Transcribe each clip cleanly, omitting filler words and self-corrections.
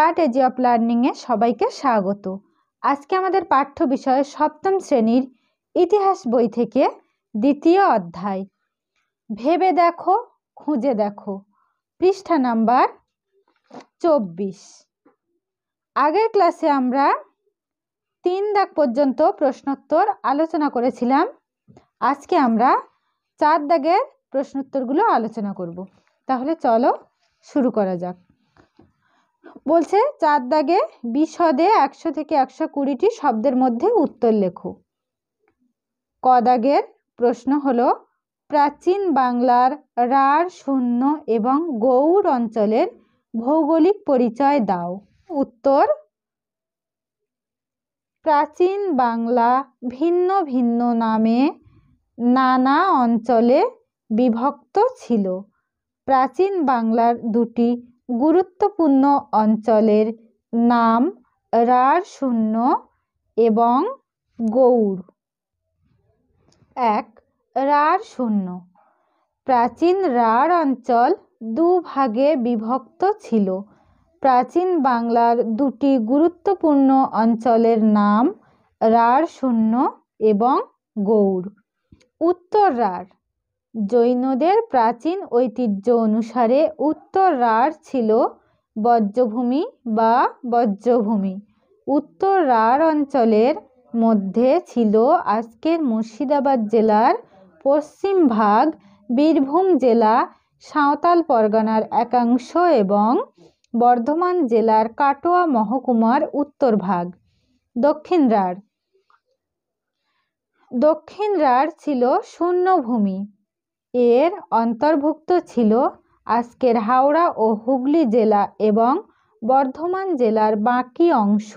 Strategy of লার্নিংয়ে সবাইকে স্বাগত। আজকে আমাদের পাঠ্য বিষয় সপ্তম শ্রেণীর ইতিহাস বই থেকে দ্বিতীয় অধ্যায় ভেবে দেখো খুঁজে দেখো, পৃষ্ঠা নাম্বার 24। আগের ক্লাসে আমরা 3 দাগ পর্যন্ত প্রশ্নোত্তর আলোচনা করেছিলাম। আজকে আমরা 4 দাগের প্রশ্নোত্তরগুলো আলোচনা করব। তাহলে চলো শুরু করা যাক। বলছে 4 দাগে বিশদে 100 থেকে 120টি শব্দের মধ্যে উত্তর লেখো। ক দাগের প্রশ্ন হলো প্রাচীন বাংলার রাঢ়, শূন্য এবং গৌড় অঞ্চলের ভৌগোলিক পরিচয় দাও। উত্তর: প্রাচীন বাংলা ভিন্ন ভিন্ন নামে নানা অঞ্চলে বিভক্ত ছিল। প্রাচীন বাংলার দুটি গুরুত্বপূর্ণ অঞ্চলের নাম রাঢ়, শূন্য এবং গৌড়। 1. রাঢ়, শূন্য। প্রাচীন রাঢ় অঞ্চল দুভাগে বিভক্ত ছিল। প্রাচীন বাংলার দুটি গুরুত্বপূর্ণ অঞ্চলের নাম রাঢ়, শূন্য এবং গৌড়। উত্তর রাঢ়। জৈনদের প্রাচীন ঐতিহ্য অনুসারে উত্তর রাঢ় ছিল বজ্রভূমি বা বজ্রভূমি। উত্তর রাঢ় অঞ্চলের মধ্যে ছিল আজকের মুর্শিদাবাদ জেলার পশ্চিম ভাগ, বীরভূম জেলা, সাঁওতাল পরগনার একাংশ এবং বর্ধমান জেলার কাটোয়া মহকুমার উত্তর ভাগ। দক্ষিণ রাঢ়। দক্ষিণ রাঢ় ছিল শূন্যভূমি। এর অন্তর্ভুক্ত ছিল আজকের হাওড়া ও হুগলি জেলা এবং বর্ধমান জেলার বাকি অংশ।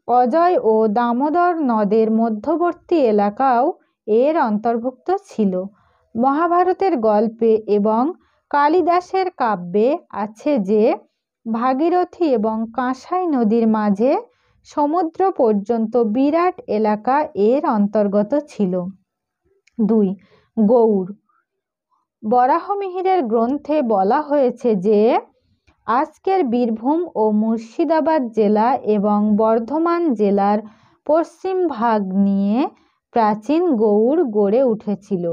অজয় ও দামোদর নদের মধ্যবর্তী এলাকাও এর অন্তর্ভুক্ত ছিল। মহাভারতের গল্পে এবং কালিদাসের কাব্যে আছে যে ভাগীরথী এবং কাঁসাই নদীর মাঝে সমুদ্র পর্যন্ত বিরাট এলাকা এর অন্তর্গত ছিল। 2. গৌড়। বরাহমিহিরের গ্রন্থে বলা হয়েছে যে আজকের বীরভূম ও মুর্শিদাবাদ জেলা এবং বর্ধমান জেলার পশ্চিম ভাগ নিয়ে প্রাচীন গৌড় গড়ে উঠেছিল।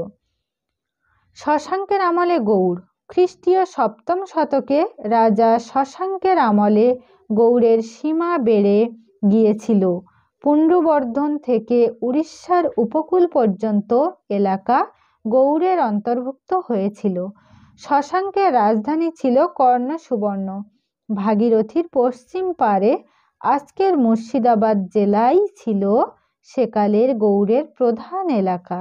শশাঙ্কের আমলে গৌড়। খ্রিস্টীয় 7ম শতকে রাজা শশাঙ্কের আমলে গৌড়ের সীমা বেড়ে গিয়েছিল। পুণ্ড্রবর্ধন থেকে উড়িষ্যার উপকূল পর্যন্ত এলাকা গৌড়ের অন্তর্ভুক্ত হয়েছিল। শশাঙ্কের রাজধানী ছিল কর্ণসুবর্ণ। ভাগীরথীর পশ্চিম পারে আজকের মুর্শিদাবাদ জেলাই ছিল সেকালের গৌড়ের প্রধান এলাকা।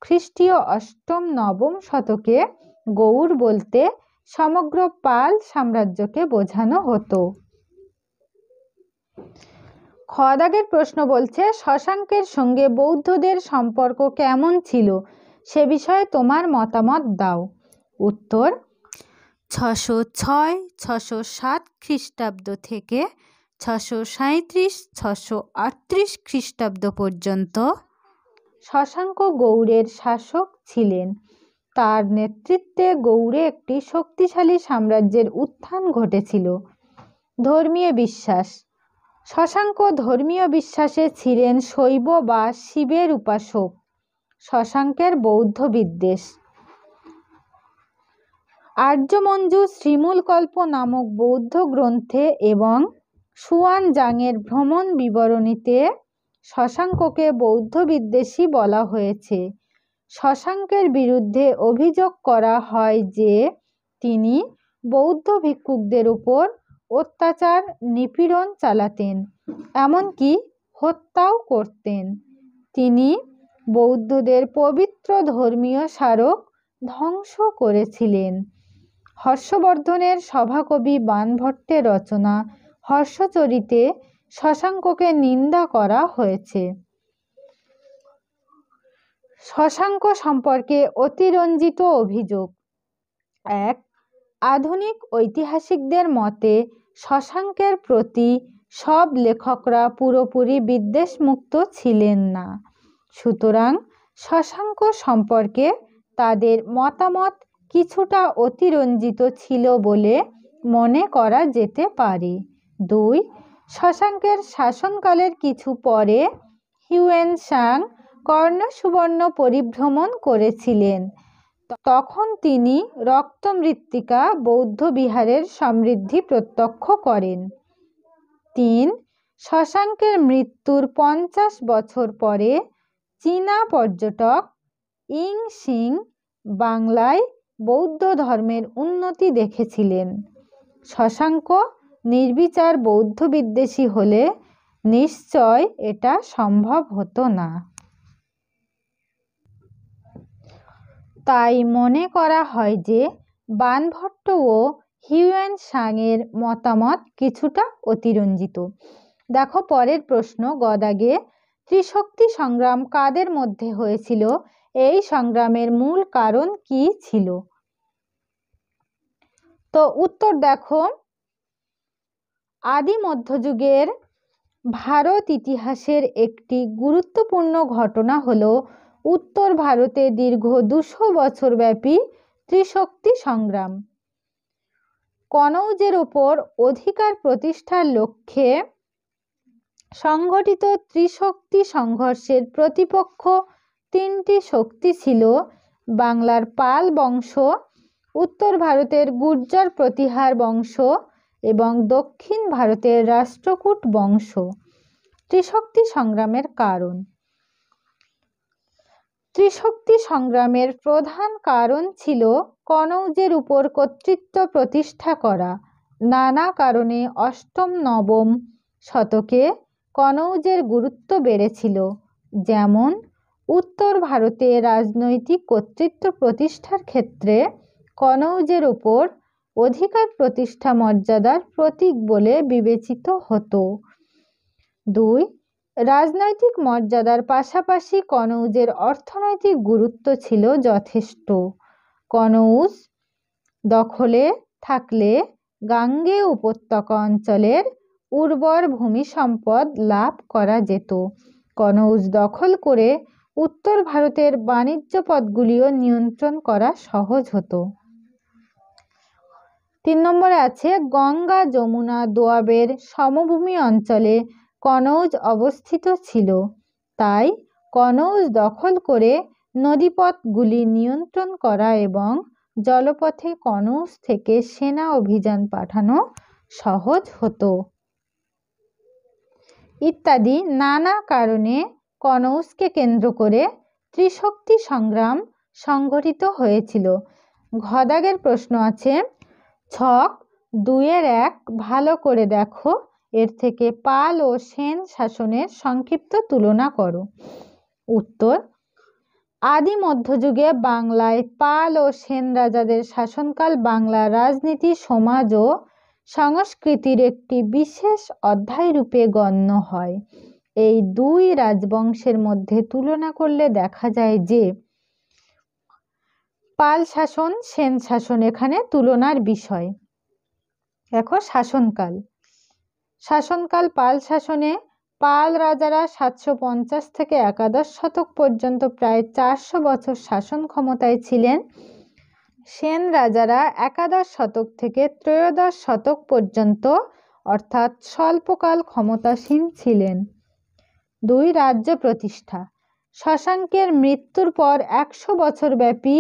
খ্রিস্টীয় 8ম-9ম শতকে গৌড় বলতে সমগ্র পাল সাম্রাজ্যকে বোঝানো হতো। খ দাগের প্রশ্ন বলছে শশাঙ্কের সঙ্গে বৌদ্ধদের সম্পর্ক কেমন ছিল সে বিষয়ে তোমার মতামত দাও। উত্তর: 606-607 খ্রিস্টাব্দ থেকে 637-638 খ্রিস্টাব্দ পর্যন্ত শশাঙ্ক গৌড়ের শাসক ছিলেন। তার নেতৃত্বে গৌড়ে একটি শক্তিশালী সাম্রাজ্যের উত্থান ঘটেছিল। ধর্মীয় বিশ্বাস। শশাঙ্ক ধর্মীয় বিশ্বাসে ছিলেন শৈব বা শিবের উপাসক। শশাঙ্কের বৌদ্ধ বিদ্বেষ। আর্যমঞ্জু শ্রীমূলকল্প নামক বৌদ্ধ গ্রন্থে এবং সুয়ানজাংয়ের ভ্রমণ বিবরণীতে শশাঙ্ককে বৌদ্ধ বিদ্বেষী বলা হয়েছে। শশাঙ্কের বিরুদ্ধে অভিযোগ করা হয় যে তিনি বৌদ্ধ ভিক্ষুকদের উপর অত্যাচার, নিপীড়ন চালাতেন, এমনকি হত্যাও করতেন। তিনি বৌদ্ধদের পবিত্র ধর্মীয় স্মারক ধ্বংস করেছিলেন। হর্ষবর্ধনের সভাকবি বাণভট্টের রচনা হর্ষচরিতে শশাঙ্ককে নিন্দা করা হয়েছে। শশাঙ্ক সম্পর্কে অতিরঞ্জিত অভিযোগ। 1. আধুনিক ঐতিহাসিকদের মতে শশাঙ্কের প্রতি সব লেখকরা পুরোপুরি বিদ্বেষমুক্ত ছিলেন না। সুতরাং শশাঙ্ক সম্পর্কে তাদের মতামত কিছুটা অতিরঞ্জিত ছিল বলে মনে করা যেতে পারে। 2. শশাঙ্কের শাসনকালের কিছু পরে হিউয়েন সাং কর্ণ সুবর্ণ পরিভ্রমণ করেছিলেন। তখন তিনি রক্তমৃত্তিকা বৌদ্ধ বিহারের সমৃদ্ধি প্রত্যক্ষ করেন। 3. শশাঙ্কের মৃত্যুর 50 বছর পরে চীনা পর্যটক ইং সিং বাংলায় বৌদ্ধ ধর্মের উন্নতি দেখেছিলেন। শশাঙ্ক নির্বিচার বৌদ্ধ বিদ্বেষী হলে নিশ্চয় এটা সম্ভব হতো না। তাই মনে করা হয় যে বাণভট্ট ও হিউয়েন সাংয়ের মতামত কিছুটা অতিরঞ্জিত। দেখো পরের প্রশ্ন, গদাগে ত্রিশক্তি সংগ্রাম কাদের মধ্যে হয়েছিল? এই সংগ্রামের মূল কারণ কি ছিল? তো উত্তর দেখো, আদি মধ্যযুগের ভারত ইতিহাসের একটি গুরুত্বপূর্ণ ঘটনা হলো উত্তর ভারতে দীর্ঘ 200 বছর ব্যাপী ত্রিশক্তি সংগ্রাম। কনৌজের ওপর অধিকার প্রতিষ্ঠার লক্ষ্যে সংগঠিত ত্রিশক্তি সংঘর্ষের প্রতিপক্ষ 3টি শক্তি ছিল বাংলার পাল বংশ, উত্তর ভারতের গুর্জর প্রতিহার বংশ এবং দক্ষিণ ভারতের রাষ্ট্রকূট বংশ। ত্রিশক্তি সংগ্রামের কারণ। ত্রিশক্তি সংগ্রামের প্রধান কারণ ছিল কনৌজের উপর কর্তৃত্ব প্রতিষ্ঠা করা। নানা কারণে অষ্টম নবম শতকে কনৌজের গুরুত্ব বেড়েছিল। যেমন উত্তর ভারতে রাজনৈতিক কর্তৃত্ব প্রতিষ্ঠার ক্ষেত্রে কনৌজের উপর অধিকার প্রতিষ্ঠা মর্যাদার প্রতীক বলে বিবেচিত হতো। 2. রাজনৈতিক মর্যাদার পাশাপাশি কনৌজের অর্থনৈতিক গুরুত্ব ছিল যথেষ্ট। কনৌজ দখলে থাকলে গাঙ্গেয় উপত্যকা অঞ্চলের উর্বর ভূমি সম্পদ লাভ করা যেত। কনৌজ দখল করে উত্তর ভারতের বাণিজ্য পথগুলিও নিয়ন্ত্রণ করা সহজ হতো। 3 নম্বরে আছে, গঙ্গা যমুনা দোয়াবের সমভূমি অঞ্চলে কনৌজ অবস্থিত ছিল। তাই কনৌজ দখল করে নদীপথগুলি নিয়ন্ত্রণ করা এবং জলপথে কনৌজ থেকে সেনা অভিযান পাঠানো সহজ হতো ইত্যাদি নানা কারণে কনৌজকে কেন্দ্র করে ত্রিশক্তি সংগ্রাম সংঘটিত হয়েছিল। ঘদাগের প্রশ্ন আছে, ছক 2-1 ভালো করে দেখো, এর থেকে পাল ও সেন শাসনের সংক্ষিপ্ত তুলনা করো। উত্তর, আদি মধ্যযুগে বাংলায় পাল ও সেন রাজাদের শাসনকাল বাংলার রাজনীতি, সমাজ ও সংস্কৃতির একটি বিশেষ অধ্যায়রূপে গণ্য হয়। এই দুই রাজবংশের মধ্যে তুলনা করলে দেখা যায় যে পাল শাসন, সেন শাসন এখানে তুলনার বিষয়। দেখো শাসনকাল পাল শাসনে পাল রাজারা 750 থেকে 11 শতক পর্যন্ত প্রায় 400 বছর শাসন ক্ষমতায় ছিলেন। সেন রাজারা 11 শতক থেকে 13 শতক পর্যন্ত অর্থাৎ স্বল্পকাল ক্ষমতাসীন ছিলেন। 2. রাজ্য প্রতিষ্ঠা। শশাঙ্কের মৃত্যুর পর 100 বছর ব্যাপী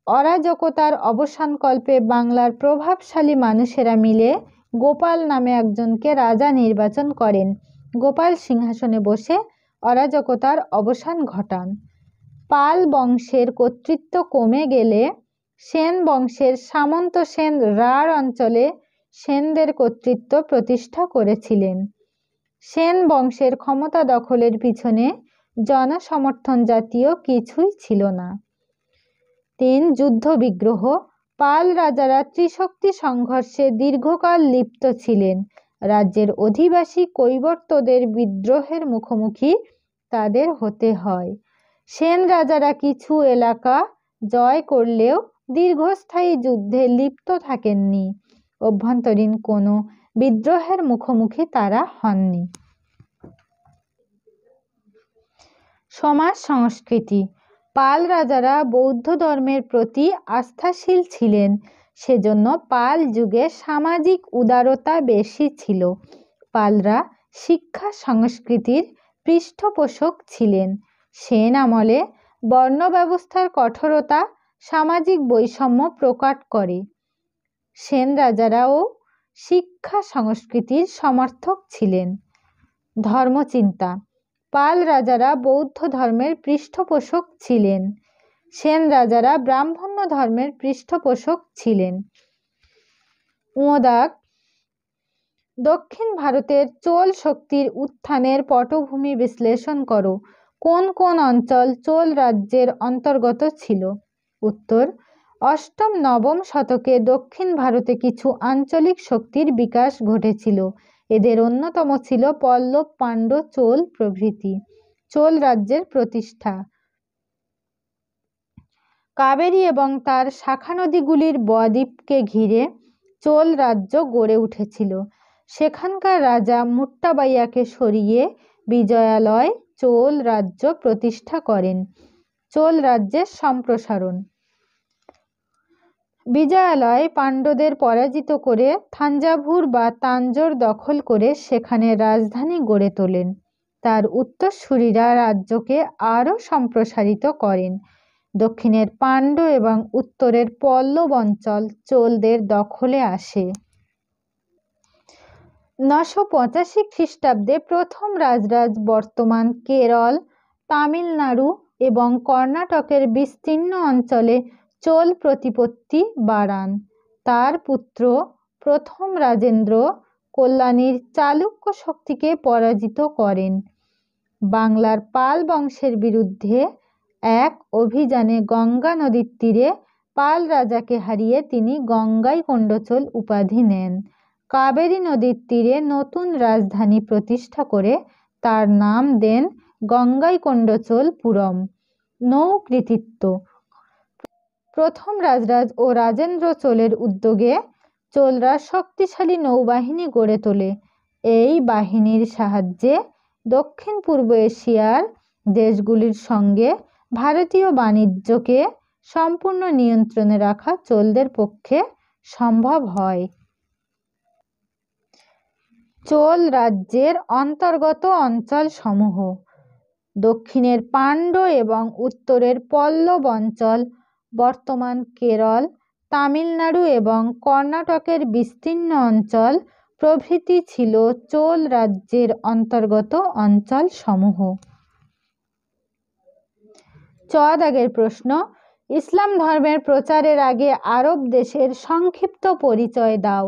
অরাজকতার অবসানকল্পে বাংলার প্রভাবশালী মানুষেরা মিলে গোপাল নামে একজনকে রাজা নির্বাচন করেন। গোপাল সিংহাসনে বসে অরাজকতার অবসান ঘটান। পাল বংশের কর্তৃত্ব কমে গেলে সেন বংশের সামন্ত সেন রাঢ় অঞ্চলে সেনদের কর্তৃত্ব প্রতিষ্ঠা করেছিলেন। সেন বংশের ক্ষমতা দখলের পিছনে জনসমর্থন জাতীয় কিছুই ছিল না। 3. যুদ্ধ বিগ্রহ। পাল রাজারা ত্রিশক্তি সংঘর্ষে দীর্ঘকাল লিপ্ত ছিলেন। রাজ্যের অধিবাসী কৈবর্তদের বিদ্রোহের মুখোমুখি তাদের হতে হয়। সেন রাজারা কিছু এলাকা জয় করলেও দীর্ঘস্থায়ী যুদ্ধে লিপ্ত থাকেননি। অভ্যন্তরীণ কোনো বিদ্রোহের মুখোমুখি তারা হননি। সমাজ সংস্কৃতি। পাল রাজারা বৌদ্ধ ধর্মের প্রতি আস্থাশীল ছিলেন। সেজন্য পাল যুগে সামাজিক উদারতা বেশি ছিল। পালরা শিক্ষা সংস্কৃতির পৃষ্ঠপোষক ছিলেন। সেন আমলে বর্ণ ব্যবস্থার কঠোরতা সামাজিক বৈষম্য প্রকট করে। সেন রাজারাও শিক্ষা সংস্কৃতির সমর্থক ছিলেন। ধর্মচিন্তা, পাল রাজারা বৌদ্ধ ধর্মের পৃষ্ঠপোষক ছিলেন। সেন রাজারা ব্রাহ্মণ্য ধর্মের পৃষ্ঠপোষক ছিলেন। উমদাক, দক্ষিণ ভারতের চোল শক্তির উত্থানের পটভূমি বিশ্লেষণ করো। কোন কোন অঞ্চল চোল রাজ্যের অন্তর্গত ছিল? উত্তর, অষ্টম নবম শতকে দক্ষিণ ভারতে কিছু আঞ্চলিক শক্তির বিকাশ ঘটেছিল। এদের অন্যতম ছিল পল্লব, পাণ্ড্য, চোল প্রভৃতি। চোল রাজ্যের প্রতিষ্ঠা। কাবেরী এবং তার শাখা নদীগুলির বদ্বীপকে ঘিরে চোল রাজ্য গড়ে উঠেছিল। সেখানকার রাজা মুট্টাবাইয়াকে সরিয়ে বিজয়ালয় চোল রাজ্য প্রতিষ্ঠা করেন। চোল রাজ্যের সম্প্রসারণ। বিজয়ালয় পাণ্ড্যদের পরাজিত করে থাঞ্জাভুর বা তাঞ্জোর দখল করে সেখানে রাজধানী গড়ে তোলেন। তার উত্তরসূরিরা রাজ্যকে আরও সম্প্রসারিত করেন। দক্ষিণের পাণ্ড্য এবং উত্তরের পল্লব অঞ্চল চোলদের দখলে আসে। 985 খ্রিস্টাব্দে প্রথম রাজরাজ বর্তমান কেরল, তামিলনাড়ু এবং কর্ণাটকের বিস্তীর্ণ অঞ্চলে চোল প্রতিপত্তি বাড়ান। তার পুত্র প্রথম রাজেন্দ্র কল্যাণীর চালুক্য শক্তিকে পরাজিত করেন। বাংলার পাল বংশের বিরুদ্ধে এক অভিযানে গঙ্গা নদীর তীরে পাল রাজাকে হারিয়ে তিনি গঙ্গাইকোন্ডচোল উপাধি নেন। কাবেরী নদীর তীরে নতুন রাজধানী প্রতিষ্ঠা করে তার নাম দেন গঙ্গাইকোন্ডচোলপুরম। নৌ কৃতিত্ব। প্রথম রাজরাজ ও রাজেন্দ্র চোলের উদ্যোগে চোলরা শক্তিশালী নৌবাহিনী গড়ে তোলে। এই বাহিনীর সাহায্যে দক্ষিণ পূর্ব এশিয়ার দেশগুলির সঙ্গে ভারতীয় বাণিজ্যকে সম্পূর্ণ নিয়ন্ত্রণে রাখা চোলদের পক্ষে সম্ভব হয়। চোল রাজ্যের অন্তর্গত অঞ্চলসমূহ: দক্ষিণের পাণ্ড্য এবং উত্তরের পল্লব অঞ্চল, বর্তমান কেরল, তামিলনাড়ু এবং কর্ণাটকের বিস্তীর্ণ অঞ্চল প্রভৃতি ছিল চোল রাজ্যের অন্তর্গত অঞ্চলসমূহ। দাগের প্রশ্ন, ইসলাম ধর্মের প্রচারের আগে আরব দেশের সংক্ষিপ্ত পরিচয় দাও।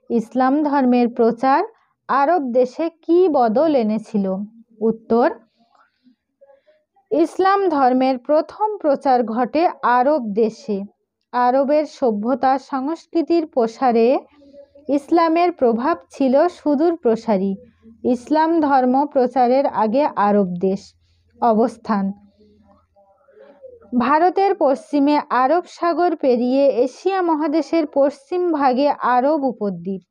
ইসলাম ধর্মের প্রচার আরব দেশে কি বদল এনেছিল? উত্তর, ইসলাম ধর্মের প্রথম প্রচার ঘটে আরব দেশে। আরবের সভ্যতা সংস্কৃতির প্রসারে ইসলামের প্রভাব ছিল সুদূর প্রসারী। ইসলাম ধর্ম প্রচারের আগে আরব দেশ। অবস্থান: ভারতের পশ্চিমে আরব সাগর পেরিয়ে এশিয়া মহাদেশের পশ্চিম ভাগে আরব উপদ্বীপ।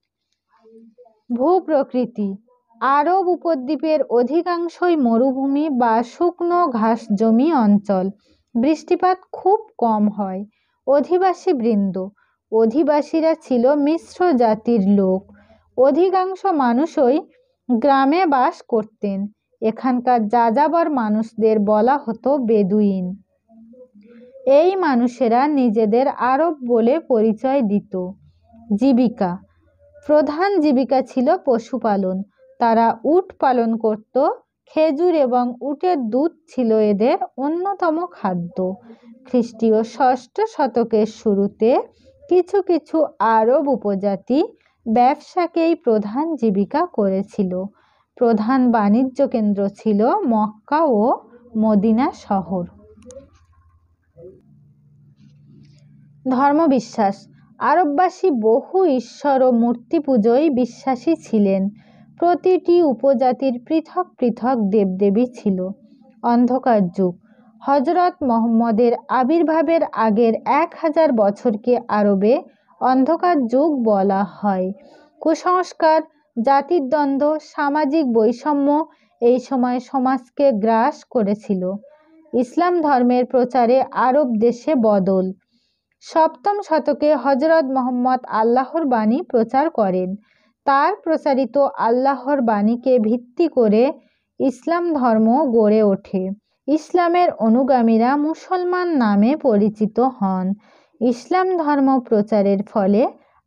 ভূপ্রকৃতি: আরব উপদ্বীপের অধিকাংশই মরুভূমি বা শুকনো ঘাস জমি অঞ্চল। বৃষ্টিপাত খুব কম হয়। অধিবাসী বৃন্দ: অধিবাসীরা ছিল মিশ্র জাতির লোক। অধিকাংশ মানুষই গ্রামে বাস করতেন। এখানকার যাযাবর মানুষদের বলা হতো বেদুইন। এই মানুষেরা নিজেদের আরব বলে পরিচয় দিত। জীবিকা: প্রধান জীবিকা ছিল পশুপালন। তারা উট পালন করত। খেজুর এবং উটের দুধ ছিল এদের অন্যতম খাদ্য। খ্রিস্টীয় ষষ্ঠ শতকের শুরুতে কিছু কিছু আরব উপজাতি ব্যবসাকেই প্রধান জীবিকা করেছিল। প্রধান বাণিজ্য কেন্দ্র ছিল মক্কা ও মদিনা শহর। ধর্মবিশ্বাস: আরববাসী বহু ঈশ্বর ও মূর্তি পুজোয় বিশ্বাসী ছিলেন। প্রতিটি উপজাতির পৃথক পৃথক দেবদেবী ছিল। অন্ধকার যুগ: হযরত মুহাম্মদের আবির্ভাবের আগের 1000 বছরকে আরবে অন্ধকার যুগ বলা হয়। কুসংস্কার, জাতির দ্বন্দ্ব, সামাজিক বৈষম্য এই সময় সমাজকে গ্রাস করেছিল। ইসলাম ধর্মের প্রচারে আরব দেশে বদল: সপ্তম শতকে হজরত মোহাম্মদ আল্লাহর বাণী প্রচার করেন। তার প্রচারিত আল্লাহর বাণীকে ভিত্তি করে ইসলাম ধর্ম গড়ে ওঠে। ইসলামের অনুগামীরা মুসলমান নামে পরিচিত হন। ইসলাম ধর্ম প্রচারের ফলে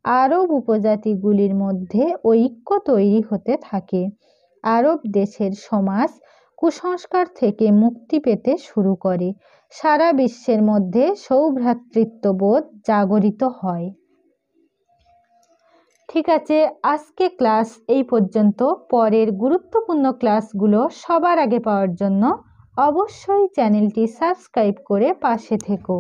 আরব উপজাতিগুলির মধ্যে ঐক্য তৈরি হতে থাকে। আরব দেশের সমাজ কুসংস্কার থেকে মুক্তি পেতে শুরু করে। সারা বিশ্বের মধ্যে সৌভ্রাতৃত্ববোধ জাগরিত হয়। ঠিক আছে, আজকে ক্লাস এই পর্যন্ত। পরের গুরুত্বপূর্ণ ক্লাসগুলো সবার আগে পাওয়ার জন্য অবশ্যই চ্যানেলটি সাবস্ক্রাইব করে পাশে থেকো।